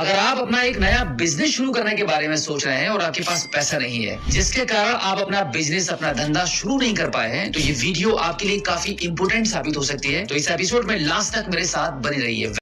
अगर आप अपना एक नया बिजनेस शुरू करने के बारे में सोच रहे हैं और आपके पास पैसा नहीं है, जिसके कारण आप अपना बिजनेस, अपना धंधा शुरू नहीं कर पाए हैं, तो ये वीडियो आपके लिए काफी इंपोर्टेंट साबित हो सकती है। तो इस एपिसोड में लास्ट तक मेरे साथ बने रहिए।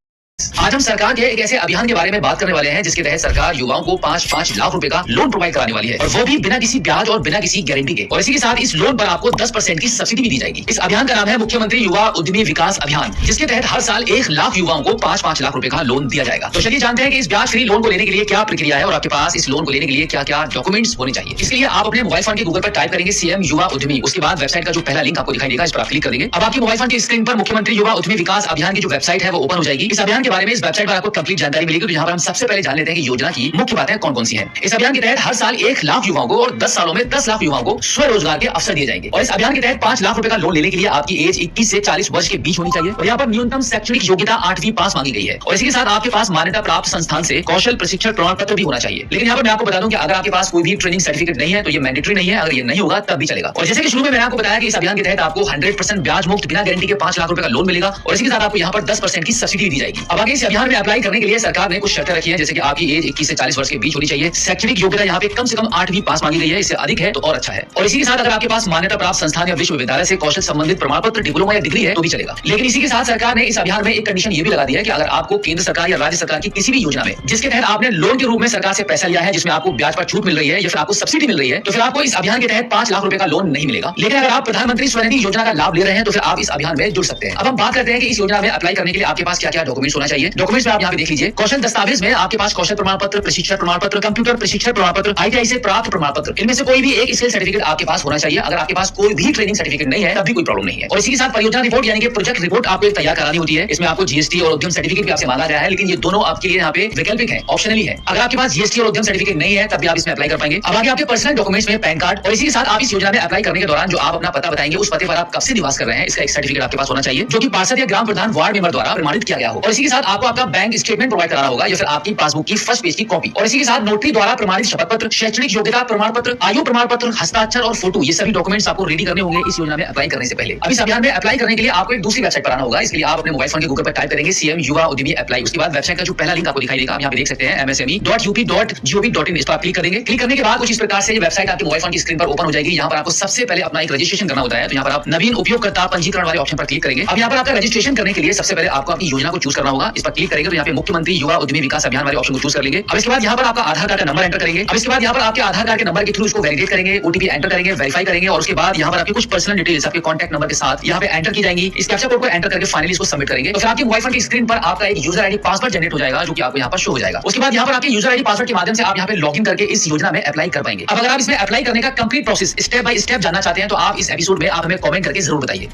आज हम सरकार के एक ऐसे अभियान के बारे में बात करने वाले हैं जिसके तहत सरकार युवाओं को 5-5 लाख रुपए का लोन प्रोवाइड कराने वाली है, और वो भी बिना किसी ब्याज और बिना किसी गारंटी के। और इसी के साथ इस लोन पर आपको 10% की सब्सिडी भी दी जाएगी। इस अभियान का नाम है मुख्यमंत्री युवा उद्यमी विकास अभियान, जिसके तहत हर साल 1 लाख युवाओं को 5-5 लाख रुपए का लोन दिया जाएगा। तो चलिए जानते हैं कि इस ब्याज फ्री लोन को लेने के लिए क्या प्रक्रिया है और आपके पास इस लोन को लेने के लिए क्या क्या डॉक्यूमेंट्स होने चाहिए। इसके लिए आप अपने मोबाइल फोन के गूगल पर टाइप करेंगे सीएम युवा उद्यमी, उसके बाद वेबसाइट का जो पहला लिंक आपको दिखाई देगा, इस पर आप क्लिक कर देंगे। अब आपकी मोबाइल फोन की स्क्रीन पर मुख्यमंत्री युवा उद्यमी विकास अभियान की जो वेबसाइट है वो ओपन हो जाएगी। इस अभियान के बारे में इस वेबसाइट पर आपको कंप्लीट जानकारी मिलेगी। तो यहाँ पर हम सबसे पहले जान लेते हैं कि योजना की मुख्य बातें कौन कौन सी हैं। इस अभियान के तहत हर साल 1 लाख युवाओं को और 10 सालों में 10 लाख युवाओं को स्वरोजगार के अवसर दिए जाएंगे। और इस अभियान के तहत 5 लाख रुपए का लोन लेने के लिए आपकी एज 21 से 40 वर्ष के बीच होनी चाहिए, और यहाँ पर न्यूनतम शैक्षणिक योग्यता 8वीं पास मांगी गई है। और इसी के साथ आपके पास मान्यता प्राप्त संस्थान से कौशल प्रशिक्षण प्रमाण पत्र भी होना चाहिए। लेकिन यहाँ पर मैं आपको बता दूं कि अगर आपके पास कोई भी ट्रेनिंग सर्टिफिकेट नहीं है तो ये मैंडेटरी नहीं है। अगर ये नहीं होगा तब भी चलेगा। और जैसे कि शुरू में मैंने आपको बताया कि इस अभियान के तहत आपको 100% ब्याज मुक्त बिना गारंटी के 5 लाख रुपए का लोन मिलेगा, और इसी के साथ आपको यहाँ पर 10% की सब्सिडी दी जाएगी। अब आगे इस अभियान में अप्लाई करने के लिए सरकार ने कुछ शर्तें रखी है, जैसे कि आपकी एज 21 से 40 वर्ष के बीच होनी चाहिए, शैक्षणिक योग्यता यहाँ पे कम से कम 8वीं पास मांगी गई है, इससे अधिक है तो और अच्छा है। और इसी के साथ अगर आपके पास मान्यता प्राप्त संस्थान या विश्वविद्यालय से कौशल संबंधित प्रमाण पत्र, डिप्लोमा या डिग्री है तो भी चलेगा। लेकिन इसी के साथ सरकार ने इस अभियान में एक कंडीशन ये भी लगा दी है कि अगर आपको केंद्र सरकार या राज्य सरकार की किसी भी योजना में जिसके तहत आपने लोन के रूप में सरकार से पैसा लिया है, जिसमें आपको ब्याज पर छूट मिल रही है या फिर आपको सब्सिडी मिल रही है, तो फिर आपको इस अभियान के तहत 5 लाख रुपए का लोन नहीं मिलेगा। लेकिन अगर आप प्रधानमंत्री स्वनिधि योजना का लाभ ले रहे हैं तो फिर आप इस अभियान में जुड़ सकते हैं। अब हम बात करते हैं कि इस योजना में अप्लाई करने के लिए आपके पास क्या क्या डॉक्यूमेंट्स होना चाहिए। डॉक्यूमेंट्स में आप यहाँ पे देख लीजिए, कौशल दस्तावेज में आपके पास कौशल प्रमाण पत्र, प्रशिक्षण प्रमाण पत्र, कंप्यूटर प्रशिक्षण प्रमाण पत्र, आईटीआई से प्राप्त प्रमाण पत्र, इनमें से कोई भी एक स्किल सर्टिफिकेट आपके पास होना चाहिए। अगर आपके पास कोई भी ट्रेनिंग सर्टिफिकेट नहीं है तब भी कोई प्रॉब्लम नहीं है। और इसी के साथ परियोजना रिपोर्ट यानी कि प्रोजेक्ट रिपोर्ट आपको एक तैयार करानी होती है। इसमें आपको जीएसटी और उद्यम सर्टिफिकेट भी आपसे मांगा गया है, लेकिन ये दोनों आपके लिए यहाँ पे वैकल्पिक है, ऑप्शनली है। अगर आपके पास जीएसटी और उद्यम सर्टिफिकेट नहीं है तब भी आप इसमें अप्लाई कर पाएंगे। अब आगे आपके पर्सनल डॉक्यूमेंट्स में पैन कार्ड, और इसी के साथ आप इस योजना में अप्लाई करने के दौरान जो आप अपना पता बताएंगे, उस पते पर आप कब से निवास कर रहे हैं, इसका एक सर्टिफिकेट आपके पास होना चाहिए, जो कि पार्षद या ग्राम प्रधान वार्ड मेंबर द्वारा प्रमाणित किया गया हो। और इसी के साथ आपको आपका बैंक स्टेटमेंट प्रोवाइड कराना होगा या फिर आपकी पासबुक की फर्स्ट पेज की कॉपी। और इसी के साथ नोटरी द्वारा प्रमाणित शपथ पत्र, शैक्षणिक योग्यता प्रमाण पत्र, आयु प्रमाण पत्र, हस्ताक्षर और फोटो, ये सभी डॉक्यूमेंट्स आपको रेडी करने होंगे इस योजना में अप्लाई करने से पहले। अब इस अभियान में अप्लाई करने के लिए आपको एक दूसरी वेबसाइट पर आना होगा। इसके लिए आप अपने मोबाइल फोन के गूगल पर टाइप करेंगे सीएम युवा उद्यमी अप्लाई, उसके बाद वेबसाइट का जो पहला लिंक आपको दिखाई देगा, आप यहाँ पे देख सकते हैं msme.up.gov.in, इस पर क्लिक करेंगे। क्लिक करने के बाद कुछ इस प्रकार से वेबसाइट आपके मोबाइल फोन की स्क्रीन पर ओपन हो जाएगी। यहाँ पर आपको सबसे पहले अपना एक रजिस्ट्रेशन करना होता है, तो यहाँ पर आप नवीन उपयोगकर्ता पंजीकरण वाले ऑप्शन पर क्लिक करेंगे। अब यहाँ पर आपका रजिस्ट्रेशन करने के लिए सबसे पहले आपको अपनी योजना को चूज करना होगा। इस पर क्लिक करेंगे तो यहाँ पे मुख्यमंत्री युवा उद्यमी विकास अभियान वाले ऑप्शन को चूज कर लेंगे। अब इसके बाद यहाँ पर आपका आधार कार्ड का नंबर एंटर करेंगे। अब इसके बाद यहाँ पर आपके आधार कार्ड के नंबर के थ्रू इसको वैलिडेट करेंगे, ओटीपी एंटर करेंगे, वेरीफाई करेंगे, और उसके बाद यहाँ पर आपकी कुछ पर्सनल डिटेल्स आपके कॉन्टैक्ट नंबर के साथ यहाँ पे एंटर की जाएंगी। इस कैप्चा कोड को एंटर करके फाइनली इसको सबमिट करेंगे। तो फिर आपके मोबाइल फोन की स्क्रीन पर आपका एक यूजर आईडी पासवर्ड जनरेट हो जाएगा, जो कि आपको यहाँ पर शो हो जाएगा। उसके बाद यहाँ पर आपके यूजर आईडी पासवर्ड के माध्यम से आप यहाँ पे लॉगिन करके इस योजना में अप्लाई कर पाएंगे। अब अगर आप इसमें अप्लाई करने का complete process step by step जानना चाहते हैं तो आप इस एपिसोड में आप हमें कमेंट करके जरूर बताइए।